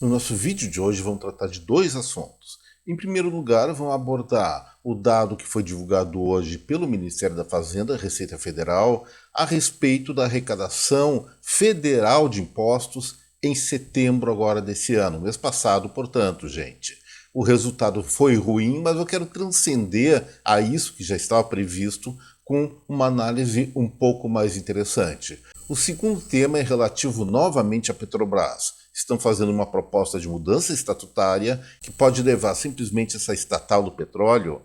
No nosso vídeo de hoje vamos tratar de dois assuntos. Em primeiro lugar, vamos abordar o dado que foi divulgado hoje pelo Ministério da Fazenda, Receita Federal, a respeito da arrecadação federal de impostos em setembro agora desse ano, mês passado, portanto, gente. O resultado foi ruim, mas eu quero transcender a isso que já estava previsto com uma análise um pouco mais interessante. O segundo tema é relativo novamente à Petrobras. Estão fazendo uma proposta de mudança estatutária que pode levar simplesmente essa estatal do petróleo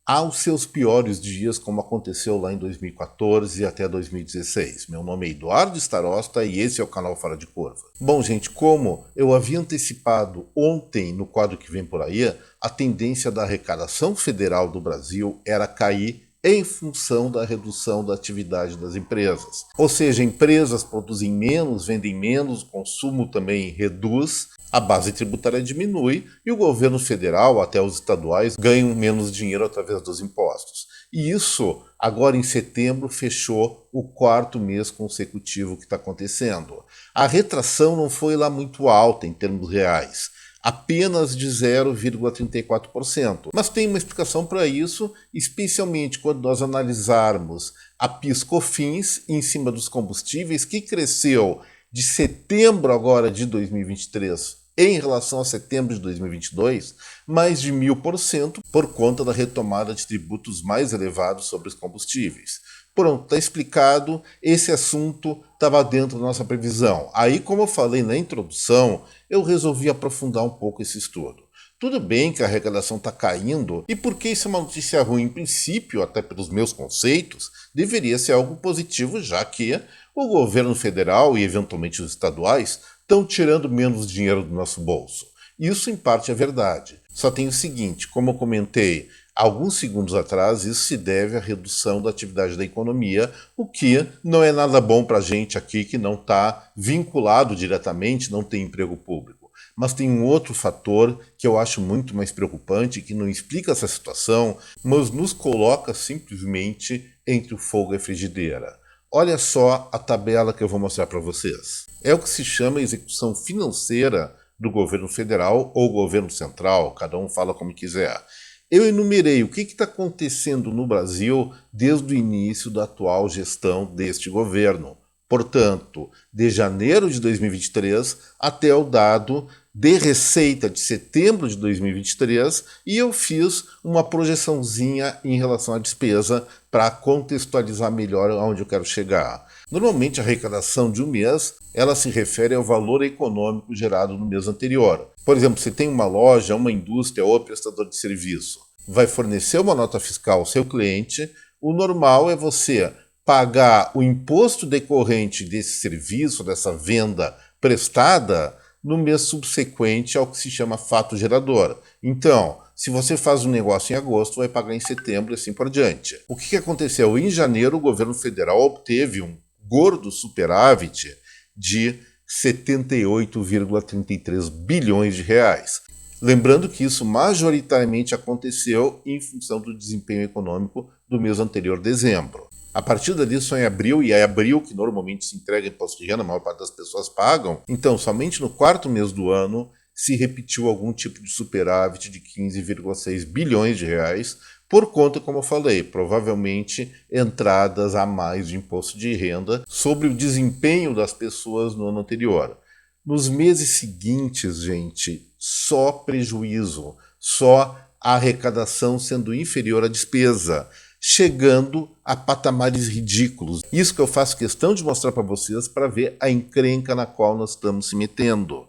aos seus piores dias, como aconteceu lá em 2014 até 2016. Meu nome é Eduardo Starosta e esse é o canal Fora de Curva. Bom, gente, como eu havia antecipado ontem no quadro que vem por aí, a tendência da arrecadação federal do Brasil era cair em função da redução da atividade das empresas. Ou seja, empresas produzem menos, vendem menos, o consumo também reduz, a base tributária diminui e o governo federal, até os estaduais, ganham menos dinheiro através dos impostos. E isso, agora em setembro, fechou o quarto mês consecutivo que está acontecendo. A retração não foi lá muito alta em termos reais, apenas de 0,34%. Mas tem uma explicação para isso, especialmente quando nós analisarmos a PIS/COFINS em cima dos combustíveis, que cresceu de setembro agora de 2023 em relação a setembro de 2022, mais de 1000% por conta da retomada de tributos mais elevados sobre os combustíveis. Pronto, está explicado, esse assunto estava dentro da nossa previsão. Aí, como eu falei na introdução, eu resolvi aprofundar um pouco esse estudo. Tudo bem que a arrecadação está caindo, e porque isso é uma notícia ruim, em princípio, até pelos meus conceitos, deveria ser algo positivo, já que o governo federal e eventualmente os estaduais estão tirando menos dinheiro do nosso bolso. Isso, em parte, é verdade. Só tem o seguinte, como eu comentei alguns segundos atrás, isso se deve à redução da atividade da economia, o que não é nada bom para a gente aqui que não está vinculado diretamente, não tem emprego público. Mas tem um outro fator que eu acho muito mais preocupante, que não explica essa situação, mas nos coloca simplesmente entre o fogo e a frigideira. Olha só a tabela que eu vou mostrar para vocês. É o que se chama execução financeira do governo federal ou governo central, cada um fala como quiser. Eu enumerei o que está acontecendo no Brasil desde o início da atual gestão deste governo. Portanto, de janeiro de 2023 até o dado de receita de setembro de 2023, e eu fiz uma projeçãozinha em relação à despesa para contextualizar melhor aonde eu quero chegar. Normalmente a arrecadação de um mês, ela se refere ao valor econômico gerado no mês anterior. Por exemplo, se tem uma loja, uma indústria ou prestador de serviço, vai fornecer uma nota fiscal ao seu cliente, o normal é você pagar o imposto decorrente desse serviço, dessa venda prestada, no mês subsequente ao que se chama fato gerador. Então, se você faz um negócio em agosto, vai pagar em setembro e assim por diante. O que aconteceu? Em janeiro, o governo federal obteve um gordo superávit de 78,33 bilhões de reais. Lembrando que isso majoritariamente aconteceu em função do desempenho econômico do mês anterior, dezembro. A partir dali só em abril, e é abril que normalmente se entrega imposto de renda, a maior parte das pessoas pagam, então somente no quarto mês do ano se repetiu algum tipo de superávit de 15,6 bilhões de reais, por conta, como eu falei, provavelmente entradas a mais de imposto de renda sobre o desempenho das pessoas no ano anterior. Nos meses seguintes, gente, só prejuízo, só a arrecadação sendo inferior à despesa, chegando a patamares ridículos. Isso que eu faço questão de mostrar para vocês para ver a encrenca na qual nós estamos se metendo.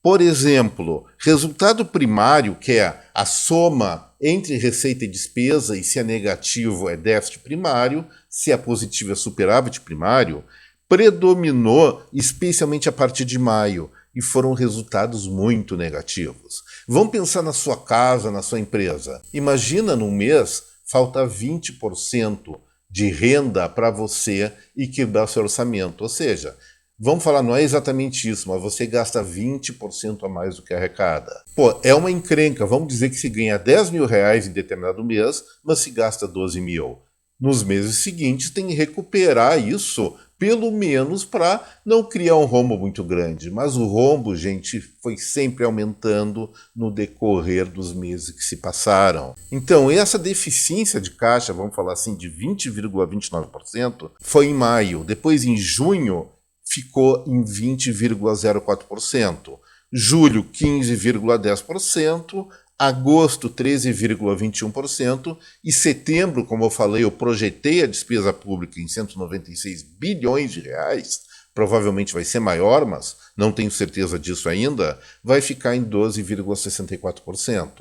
Por exemplo, resultado primário, que é a soma entre receita e despesa, e se é negativo é déficit primário, se é positivo é superávit primário, predominou especialmente a partir de maio, e foram resultados muito negativos. Vamos pensar na sua casa, na sua empresa. Imagina num mês falta 20% de renda para você equilibrar seu orçamento. Ou seja, vamos falar, não é exatamente isso, mas você gasta 20% a mais do que arrecada. Pô, é uma encrenca. Vamos dizer que se ganha 10 mil reais em determinado mês, mas se gasta 12 mil. Nos meses seguintes tem que recuperar isso pelo menos para não criar um rombo muito grande. Mas o rombo, gente, foi sempre aumentando no decorrer dos meses que se passaram. Então, essa deficiência de caixa, vamos falar assim, de 20,29%, foi em maio. Depois, em junho, ficou em 20,04%. Julho, 15,10%. Agosto, 13,21%, e setembro, como eu falei, eu projetei a despesa pública em 196 bilhões de reais, provavelmente vai ser maior, mas não tenho certeza disso ainda, vai ficar em 12,64%.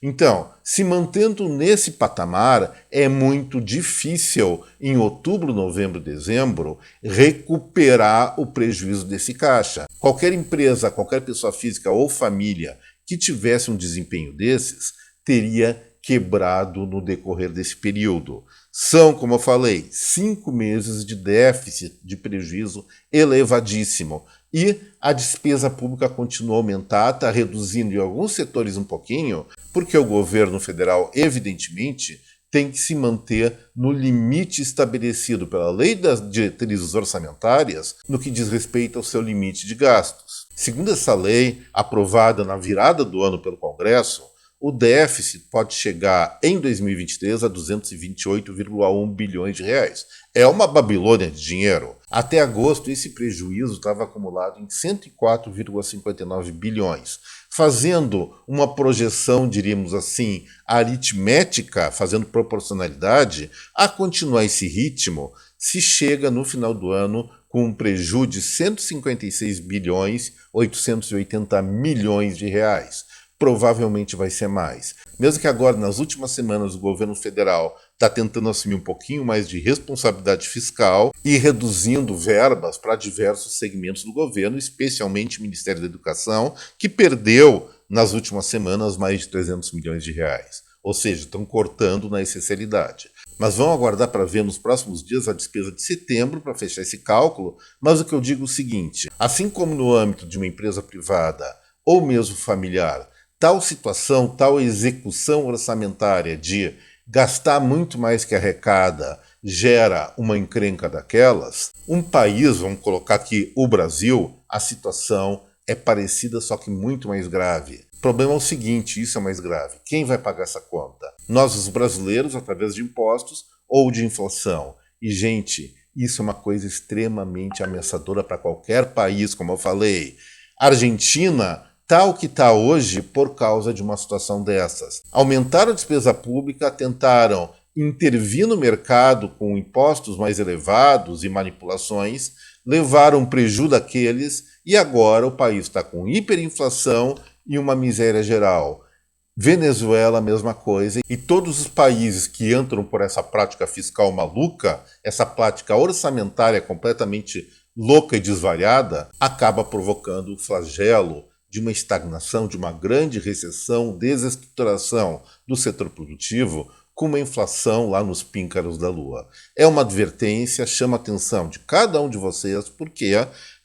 Então, se mantendo nesse patamar, é muito difícil, em outubro, novembro, dezembro, recuperar o prejuízo desse caixa. Qualquer empresa, qualquer pessoa física ou família que tivesse um desempenho desses, teria quebrado no decorrer desse período. São, como eu falei, 5 meses de déficit, de prejuízo elevadíssimo. E a despesa pública continua a aumentar, está reduzindo em alguns setores um pouquinho, porque o governo federal, evidentemente, tem que se manter no limite estabelecido pela Lei das Diretrizes Orçamentárias no que diz respeito ao seu limite de gastos. Segundo essa lei, aprovada na virada do ano pelo Congresso, o déficit pode chegar em 2023 a 228,1 bilhões de reais. É uma Babilônia de dinheiro. Até agosto, esse prejuízo estava acumulado em 104,59 bilhões. Fazendo uma projeção, diríamos assim, aritmética, fazendo proporcionalidade, a continuar esse ritmo, se chega no final do ano com um prejuízo de 156 bilhões 880 milhões de reais. Provavelmente vai ser mais. Mesmo que agora, nas últimas semanas, o governo federal está tentando assumir um pouquinho mais de responsabilidade fiscal e reduzindo verbas para diversos segmentos do governo, especialmente o Ministério da Educação, que perdeu nas últimas semanas mais de 300 milhões de reais. Ou seja, estão cortando na essencialidade. Mas vamos aguardar para ver nos próximos dias a despesa de setembro para fechar esse cálculo, mas o que eu digo é o seguinte, assim como no âmbito de uma empresa privada ou mesmo familiar, tal situação, tal execução orçamentária de gastar muito mais que arrecada gera uma encrenca daquelas, um país, vamos colocar aqui o Brasil, a situação é parecida, só que muito mais grave. O problema é o seguinte, isso é mais grave. Quem vai pagar essa conta? Nós, os brasileiros, através de impostos ou de inflação. E, gente, isso é uma coisa extremamente ameaçadora para qualquer país, como eu falei. Argentina tal que está hoje por causa de uma situação dessas. Aumentaram a despesa pública, tentaram intervir no mercado com impostos mais elevados e manipulações, levaram prejuízo daqueles e agora o país está com hiperinflação e uma miséria geral. Venezuela, a mesma coisa, e todos os países que entram por essa prática fiscal maluca, essa prática orçamentária completamente louca e desvariada, acaba provocando o flagelo de uma estagnação, de uma grande recessão, desestruturação do setor produtivo, com uma inflação lá nos píncaros da lua. É uma advertência, chama a atenção de cada um de vocês, porque,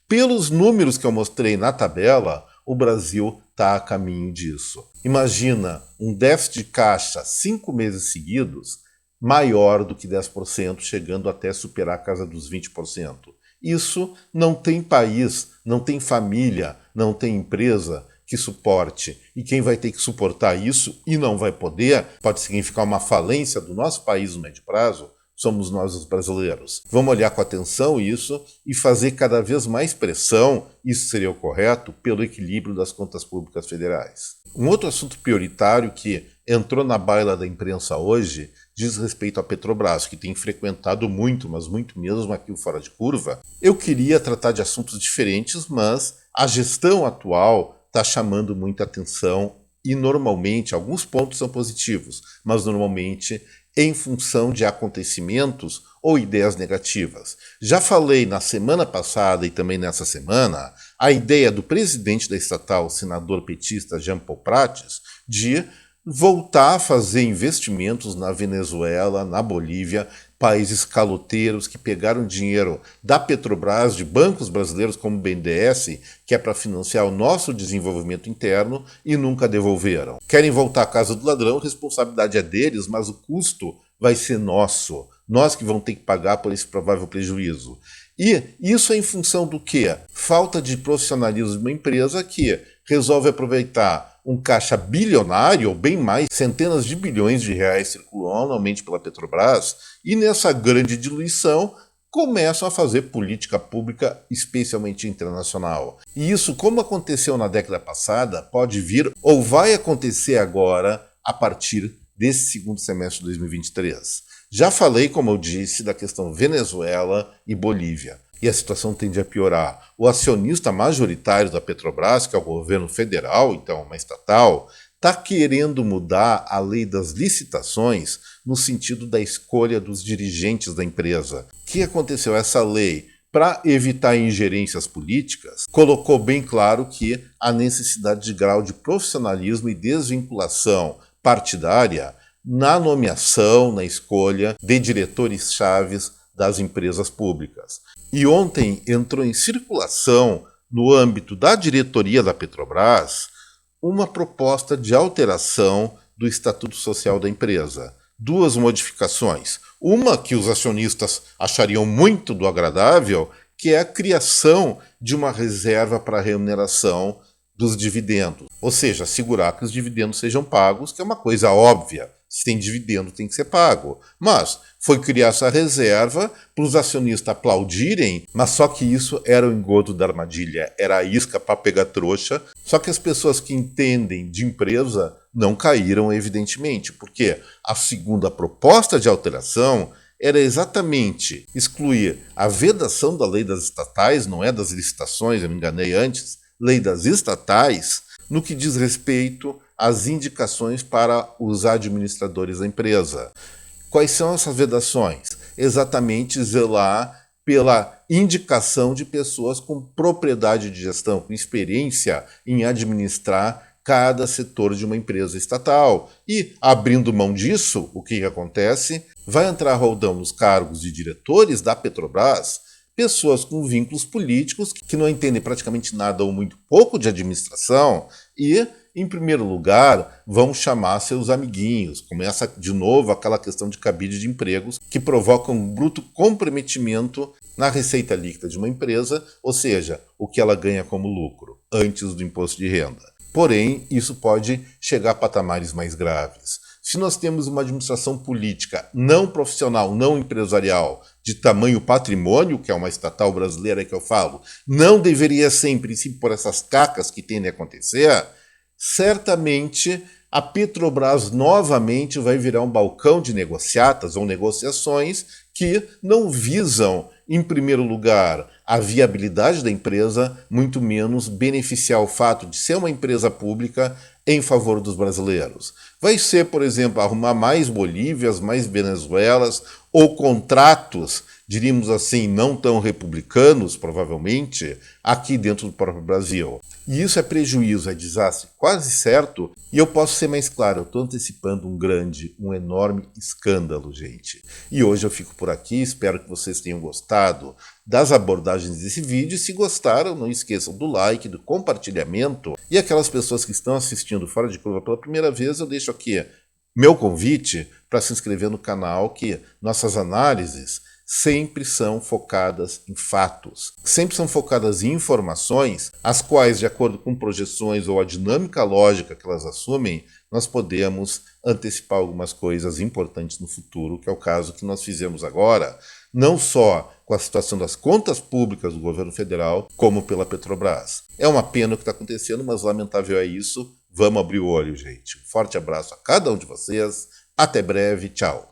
pelos números que eu mostrei na tabela, o Brasil está a caminho disso. Imagina um déficit de caixa 5 meses seguidos maior do que 10%, chegando até superar a casa dos 20%. Isso não tem país, não tem família, não tem empresa que suporte. E quem vai ter que suportar isso e não vai poder, pode significar uma falência do nosso país no médio prazo, somos nós os brasileiros. Vamos olhar com atenção isso e fazer cada vez mais pressão, isso seria o correto, pelo equilíbrio das contas públicas federais. Um outro assunto prioritário que entrou na baila da imprensa hoje diz respeito à Petrobras, que tem frequentado muito, mas muito mesmo aqui o Fora de Curva. Eu queria tratar de assuntos diferentes, mas a gestão atual está chamando muita atenção e normalmente, alguns pontos são positivos, mas normalmente em função de acontecimentos ou ideias negativas. Já falei na semana passada e também nessa semana a ideia do presidente da estatal, o senador petista Jean Paul Prates, de voltar a fazer investimentos na Venezuela, na Bolívia, países caloteiros que pegaram dinheiro da Petrobras, de bancos brasileiros como o BNDES, que é para financiar o nosso desenvolvimento interno, e nunca devolveram. Querem voltar à casa do ladrão, a responsabilidade é deles, mas o custo vai ser nosso. Nós que vamos ter que pagar por esse provável prejuízo. E isso é em função do quê? Falta de profissionalismo de uma empresa que resolve aproveitar um caixa bilionário, ou bem mais, centenas de bilhões de reais circulam anualmente pela Petrobras, e nessa grande diluição começam a fazer política pública, especialmente internacional. E isso, como aconteceu na década passada, pode vir ou vai acontecer agora a partir desse segundo semestre de 2023. Já falei, como eu disse, da questão Venezuela e Bolívia. E a situação tende a piorar. O acionista majoritário da Petrobras, que é o governo federal, então uma estatal, está querendo mudar a lei das licitações no sentido da escolha dos dirigentes da empresa. O que aconteceu? Essa lei, para evitar ingerências políticas, colocou bem claro que a necessidade de grau de profissionalismo e desvinculação partidária na nomeação, na escolha de diretores chaves das empresas públicas. E ontem entrou em circulação, no âmbito da diretoria da Petrobras, uma proposta de alteração do Estatuto Social da empresa. Duas modificações. Uma que os acionistas achariam muito do agradável, que é a criação de uma reserva para a remuneração dos dividendos. Ou seja, assegurar que os dividendos sejam pagos, que é uma coisa óbvia. Se tem dividendo, tem que ser pago. Mas foi criar essa reserva para os acionistas aplaudirem, mas só que isso era o engodo da armadilha, era a isca para pegar trouxa. Só que as pessoas que entendem de empresa não caíram, evidentemente, porque a segunda proposta de alteração era exatamente excluir a vedação da lei das estatais, não é das licitações, eu me enganei antes, lei das estatais, no que diz respeito às indicações para os administradores da empresa. Quais são essas vedações? Exatamente zelar pela indicação de pessoas com propriedade de gestão, com experiência em administrar cada setor de uma empresa estatal. E, abrindo mão disso, o que acontece? Vai entrar rodão nos cargos de diretores da Petrobras pessoas com vínculos políticos que não entendem praticamente nada ou muito pouco de administração e, em primeiro lugar, vão chamar seus amiguinhos. Começa de novo aquela questão de cabide de empregos que provoca um bruto comprometimento na receita líquida de uma empresa, ou seja, o que ela ganha como lucro antes do imposto de renda. Porém, isso pode chegar a patamares mais graves. Se nós temos uma administração política não profissional, não empresarial, de tamanho patrimônio, que é uma estatal brasileira que eu falo, não deveria ser, em princípio, por essas cacas que tendem a acontecer, certamente a Petrobras novamente vai virar um balcão de negociatas ou negociações que não visam, em primeiro lugar, a viabilidade da empresa, muito menos beneficiar o fato de ser uma empresa pública em favor dos brasileiros. Vai ser, por exemplo, arrumar mais Bolívias, mais Venezuelas, ou contratos, diríamos assim, não tão republicanos, provavelmente, aqui dentro do próprio Brasil. E isso é prejuízo, é desastre quase certo. E eu posso ser mais claro, eu estou antecipando um enorme escândalo, gente. E hoje eu fico por aqui, espero que vocês tenham gostado das abordagens desse vídeo. Se gostaram, não esqueçam do like, do compartilhamento. E aquelas pessoas que estão assistindo Fora de Curva pela primeira vez, eu deixo aqui meu convite para se inscrever no canal, que nossas análises sempre são focadas em fatos, sempre são focadas em informações, as quais, de acordo com projeções ou a dinâmica lógica que elas assumem, nós podemos antecipar algumas coisas importantes no futuro, que é o caso que nós fizemos agora, não só com a situação das contas públicas do governo federal, como pela Petrobras. É uma pena o que está acontecendo, mas lamentável é isso. Vamos abrir o olho, gente. Um forte abraço a cada um de vocês. Até breve. Tchau.